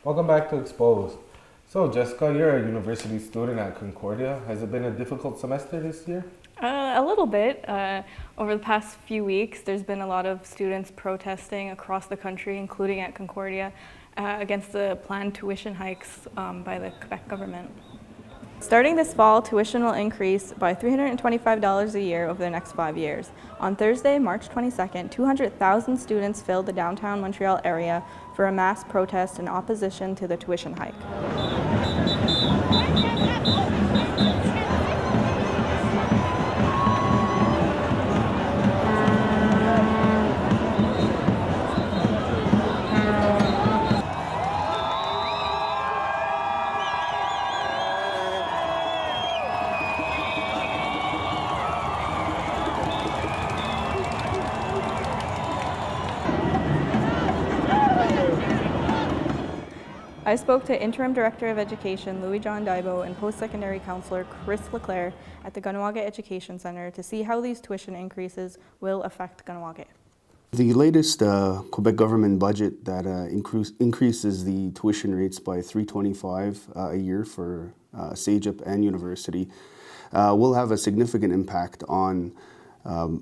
Welcome back to Exposed. So, Jessica, you're a university student at Concordia. Has it been a difficult semester this year? A little bit. Over the past few weeks, there's been a lot of students protesting across the country, including at Concordia, against the planned tuition hikes by the Quebec government. Starting this fall, tuition will increase by $325 a year over the next 5 years. On Thursday, March 22nd, 200,000 students filled the downtown Montreal area for a mass protest in opposition to the tuition hike. I spoke to Interim Director of Education Louis-John Daibo and Post-Secondary Counselor Chris Leclerc at the Kahnawake Education Centre to see how these tuition increases will affect Kahnawake. The latest Quebec government budget that increases the tuition rates by $325 a year for CEGEP and university will have a significant impact on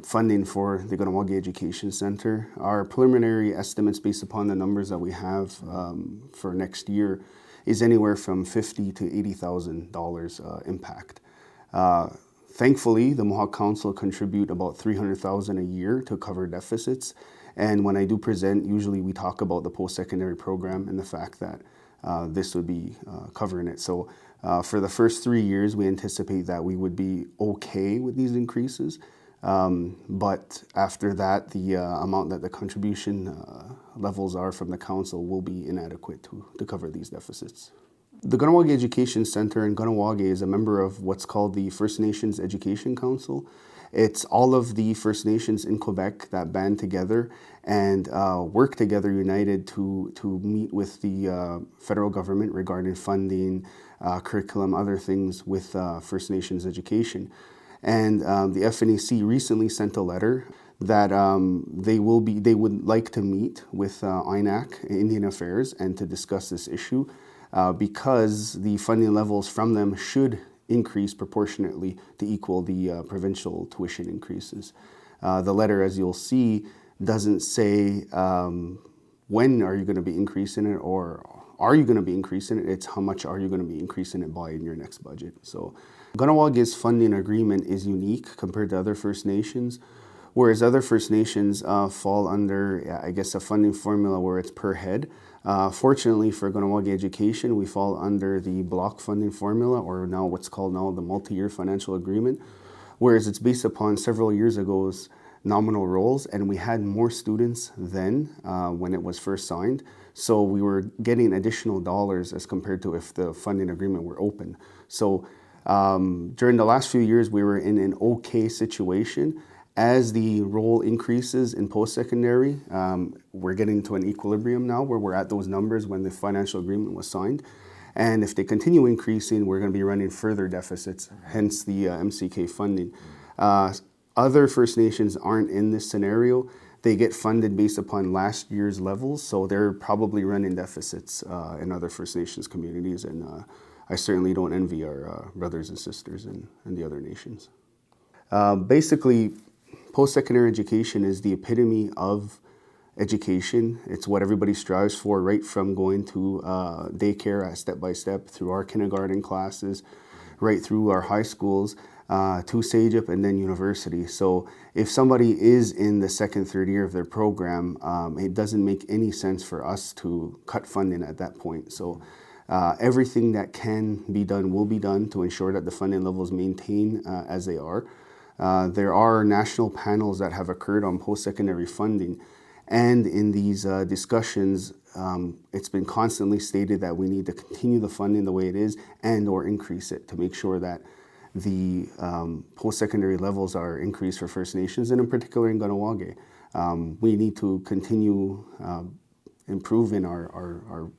funding for the Kahnawake Education Centre. Our preliminary estimates based upon the numbers that we have for next year is anywhere from $50,000 to $80,000 impact. Thankfully, the Mohawk Council contribute about $300,000 a year to cover deficits. And when I do present, usually we talk about the post-secondary program and the fact that this would be covering it. So for the first 3 years, we anticipate that we would be okay with these increases. But after that, the amount that the contribution levels are from the council will be inadequate to cover these deficits. The Kahnawake Education Centre in Kahnawake is a member of what's called the First Nations Education Council. It's all of the First Nations in Quebec that band together and work together united to meet with the federal government regarding funding, curriculum, other things with First Nations education. And the FNEC recently sent a letter that they would like to meet with INAC, Indian Affairs, and to discuss this issue because the funding levels from them should increase proportionately to equal the provincial tuition increases. The letter, as you'll see, doesn't say when are you going to be increasing it or are you going to be increasing it. It's how much are you going to be increasing it by in your next budget. So Kahnawak's funding agreement is unique compared to other First Nations, whereas other First Nations fall under, I guess, a funding formula where it's per head. Fortunately for Kahnawake Education, we fall under the block funding formula, or now what's called now the multi-year financial agreement, whereas it's based upon several years ago's nominal rolls, and we had more students then when it was first signed. So we were getting additional dollars as compared to if the funding agreement were open. So during the last few years, we were in an okay situation. As the roll increases in post-secondary, we're getting to an equilibrium now where we're at those numbers when the financial agreement was signed. And if they continue increasing, we're going to be running further deficits, hence the MCK funding. Other First Nations aren't in this scenario. They get funded based upon last year's levels, so they're probably running deficits in other First Nations communities. And I certainly don't envy our brothers and sisters in the other nations. Basically, post-secondary education is the epitome of education. It's what everybody strives for, right from going to daycare step by step, through our kindergarten classes, right through our high schools, to CEGEP and then university. So if somebody is in the second, third year of their program, it doesn't make any sense for us to cut funding at that point. So everything that can be done will be done to ensure that the funding levels maintain as they are. There are national panels that have occurred on post-secondary funding, and in these discussions, it's been constantly stated that we need to continue the funding the way it is and or increase it to make sure that the post-secondary levels are increased for First Nations, and in particular in Kahnawake. We need to continue improving our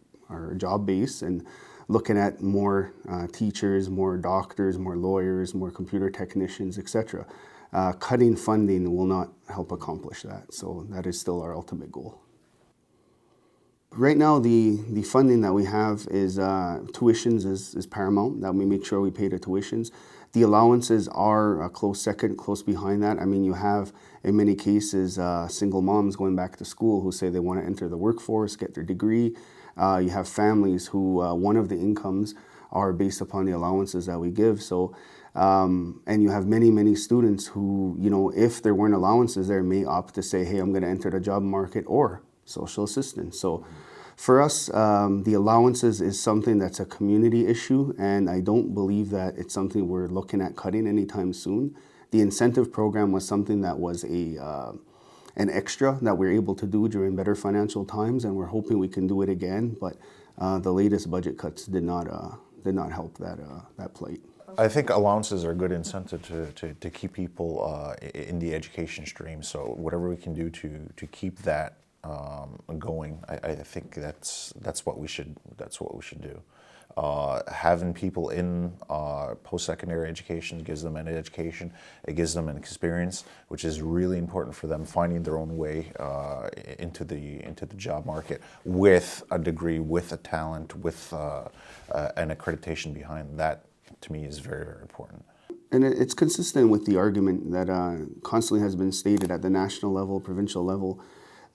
job base and looking at more teachers, more doctors, more lawyers, more computer technicians, etc. Cutting funding will not help accomplish that. So that is still our ultimate goal. Right now, the funding that we have is tuitions is paramount, that we make sure we pay the tuitions. The allowances are a close second, close behind that. I mean, you have, in many cases, single moms going back to school who say they want to enter the workforce, get their degree. You have families who, one of the incomes are based upon the allowances that we give. So, and you have many, many students who, you know, if there weren't allowances there, may opt to say, hey, I'm going to enter the job market or social assistance. So for us, the allowances is something that's a community issue, and I don't believe that it's something we're looking at cutting anytime soon. The incentive program was something that was an extra that we're able to do during better financial times, and we're hoping we can do it again, but the latest budget cuts did not help that plight. I think allowances are a good incentive to keep people in the education stream. So whatever we can do to keep that going, I think that's what we should do. Having people in post-secondary education gives them an education. It gives them an experience, which is really important for them finding their own way into the job market with a degree, with a talent, with an accreditation behind that. To me, is very, very important. And it's consistent with the argument that constantly has been stated at the national level, provincial level,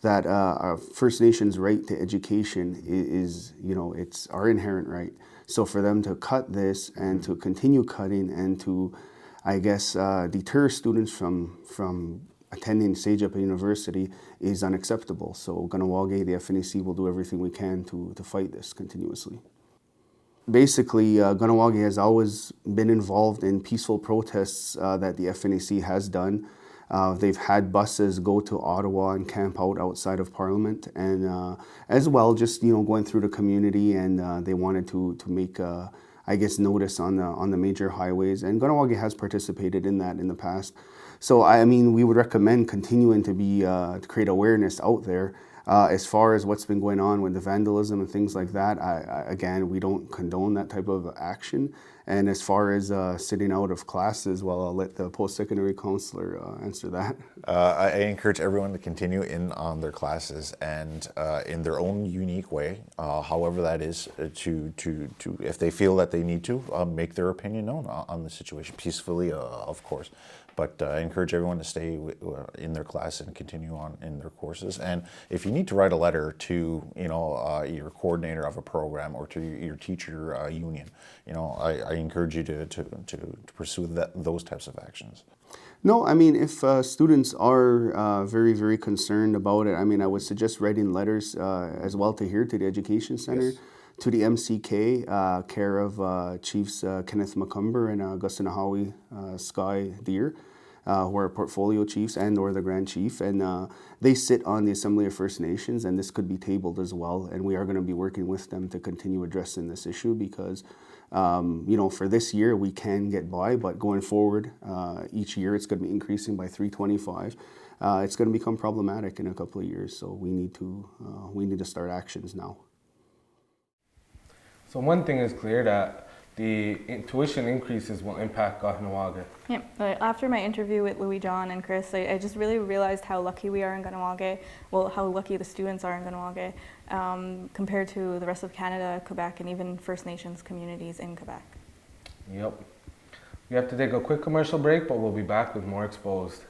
that our First Nations right to education is, you know, it's our inherent right. So for them to cut this and to continue cutting and to, I guess, deter students from attending SAGEP University is unacceptable. So Ganawage, the FNAC, will do everything we can to fight this continuously. Basically, Ganawage has always been involved in peaceful protests that the FNAC has done. They've had buses go to Ottawa and camp out outside of Parliament, and as well, just, you know, going through the community, and they wanted to make, I guess, notice on the major highways. And Ganawage has participated in that in the past. So I mean, we would recommend continuing to create awareness out there. As far as what's been going on with the vandalism and things like that, again, we don't condone that type of action. And as far as sitting out of classes, well, I'll let the post-secondary counselor answer that. I encourage everyone to continue in on their classes and in their own unique way, however that is, to if they feel that they need to, make their opinion known on the situation peacefully, of course. But I encourage everyone to stay in their class and continue on in their courses. And if you need to write a letter to, you know, your coordinator of a program or to your teacher union, you know, I encourage you to pursue those types of actions. No, I mean, if students are very, very concerned about it, I mean, I would suggest writing letters as well to here, to the Education Center. Yes. To the MCK, care of Chiefs Kenneth McCumber and Gustanahawi Sky Deer, who are portfolio chiefs and/or the Grand Chief, and they sit on the Assembly of First Nations, and this could be tabled as well. And we are going to be working with them to continue addressing this issue because, you know, for this year we can get by, but going forward, each year it's going to be increasing by 325. It's going to become problematic in a couple of years, so we need to start actions now. So one thing is clear, that the tuition increases will impact Ganawage. Yeah, after my interview with Louis John and Chris, I just really realized how lucky we are in Ganawage, well, how lucky the students are in Ganawage, compared to the rest of Canada, Quebec, and even First Nations communities in Quebec. Yep. We have to take a quick commercial break, but we'll be back with more Exposed.